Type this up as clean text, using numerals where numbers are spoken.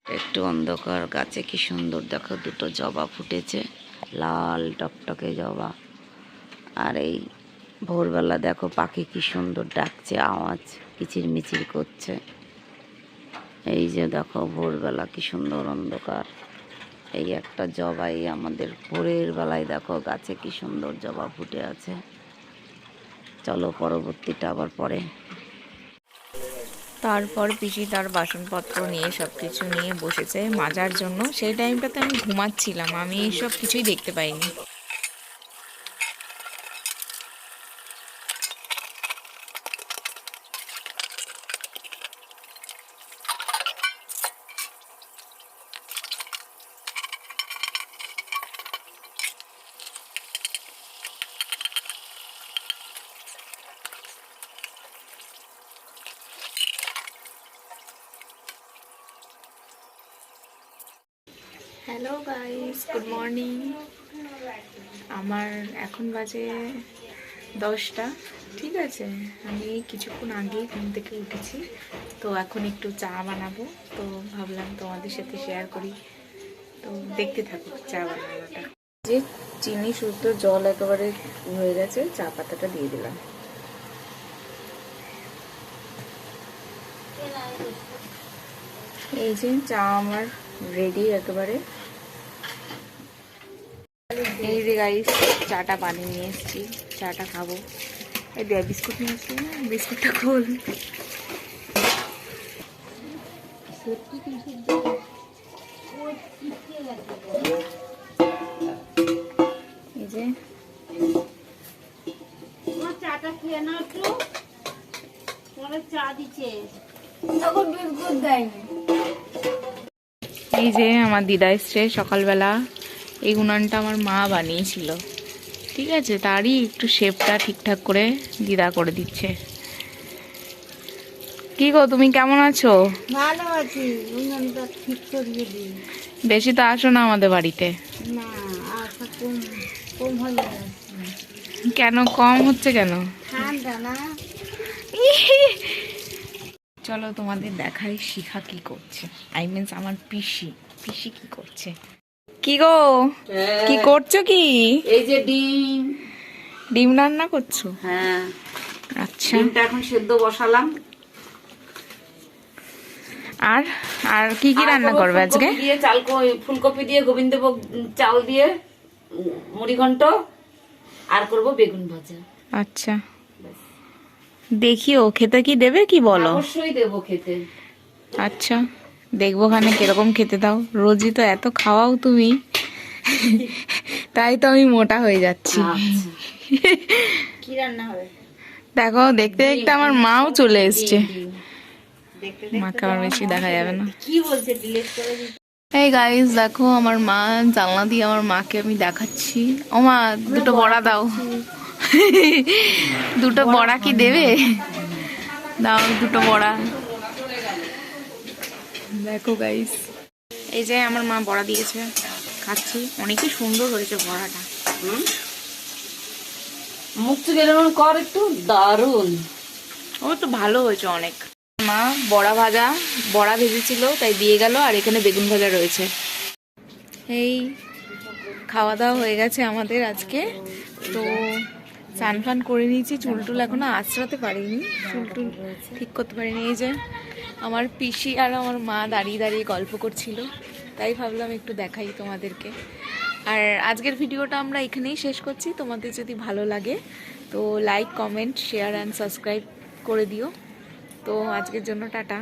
একটু অন্ধকার, গাছে কি সুন্দর দেখো, দুটো জবা ফুটেছে, লাল টকটকে জবা। আর এই ভোরবেলা দেখো পাখি কি সুন্দর ডাকছে, আওয়াজ কিচিরমিচির করছে। এই যে দেখো ভোরবেলা কি সুন্দর অন্ধকার। এই একটা জবা, এই আমাদের ভোরের বেলায় দেখো গাছে কি সুন্দর জবা ফুটে আছে। চলো পরবর্তীটা আবার পরে। তারপর পিসি তার বাসনপত্র নিয়ে সব কিছু নিয়ে বসেছে মাজার জন্য। সেই টাইমটাতে আমি ঘুমাচ্ছিলাম, আমি সব কিছুই দেখতে পাইনি। Hello guys, good morning. আমার এখন বাজে 10টা, ঠিক আছে। আমি কিছুক্ষণ আগেই ঘুম থেকে উঠেছি, তো এখন একটু চা বানাবো, তো ভাবলাম তোমাদের সাথে শেয়ার করি। তো দেখতে থাকো চা বানানোটা। যে চিনি শুদ্ধ জল একেবারে হয়ে গেছে, চা পাতাটা দিয়ে দিলাম। এই যে চা আমার রেডি একেবারে। এই যে গাইস, চাটা বানিয়ে নিয়ে এসেছি, চাটা খাবো। এই দেখ বিস্কুট নিয়ে এসেছি, বিস্কুটটা খোল। এই যে চাটা খেয়ে নাও একটু, পরে চা দিচ্ছে। এই যে আমার দিদা এসছে সকালবেলা। এই উনানটা আমার মা বানিয়েছিল, ঠিক আছে, তারই একটু শেপটা ঠিকঠাক করে দিদা করে দিচ্ছে। কি গো, তুমি কেমন আছো? ভালো আছি, উনুনটা ঠিক করিয়ে দিই। বেশি তো আসো না আমাদের বাড়িতে। না, আশা কম কম হয়ে যাচ্ছে। কেন কম হচ্ছে কেন? ঠান্ডা না। চলো তোমাদের দেখাই শিখা কি করছে। আই মিনস আমার পিসি পিসি কি করছে। কি গো, কি করছো? কি এই যে ডিম, ডিম রান্না করছো? হ্যাঁ আচ্ছা। ডিমটা এখন সেদ্ধ বসালাম। আর আর কি কি রান্না করবে আজকে? দিয়ে ফুলকপি দিয়ে গোবিন্দভোগ চাল দিয়ে মুড়ি ঘন্ট, আর করব বেগুন ভাজা। আচ্ছা, দেখিও খেতে কি দেবে, কি বলো? অবশ্যই দেবো খেতে। আচ্ছা, দেখবো খানে কিরকম খেতে দাও। রোজই তো এত খাওয়াও তুমি, তাই তো আমি মোটা হয়ে যাচ্ছি। আচ্ছা। কি রান্না হবে? দেখো দেখতে দেখতে আমার মাও চলে এসছে। দেখতে মাকে আমার বেশি দেখা যাবে না। কি বলছে, ডিলিট করে দিতে? এই গাইস দেখো, আমার মা জানলা দিয়ে আমার মাকে আমি দেখাচ্ছি। ও মা, দুটো বড়া দাও। দুটো বড়া কি দেবে? দাও দুটো বড়া। দেখো গাইস, এই যে আমার মা বড়া দিয়েছে, খাচ্ছি। অনেকই সুন্দর হয়েছে বড়াটা। মুখ চুকে এরকম কর একটু, দারুন। ও তো ভালো হয়েছে অনেক। মা বড়া ভেজেছিল তাই দিয়ে গেল, আর এখানে বেগুন ভাজা রয়েছে। এই খাওয়া দাওয়া হয়ে গেছে আমাদের আজকে। তো স্নান ফান করে নিয়েছি, চুল টুল এখনো আঁচড়াতে পারিনি, চুল টুল ঠিক করতে পারিনি। এই যে আমার পিসি আর আমার মা দাঁড়িয়ে দাঁড়িয়ে গল্প করছিল, তাই ভাবলাম একটু দেখাই তোমাদেরকে। আর আজকের ভিডিওটা আমরা এখানেই শেষ করছি। তোমাদের যদি ভালো লাগে তো like, comment, share and subscribe করে দিও। তো আজকের জন্য টাটা।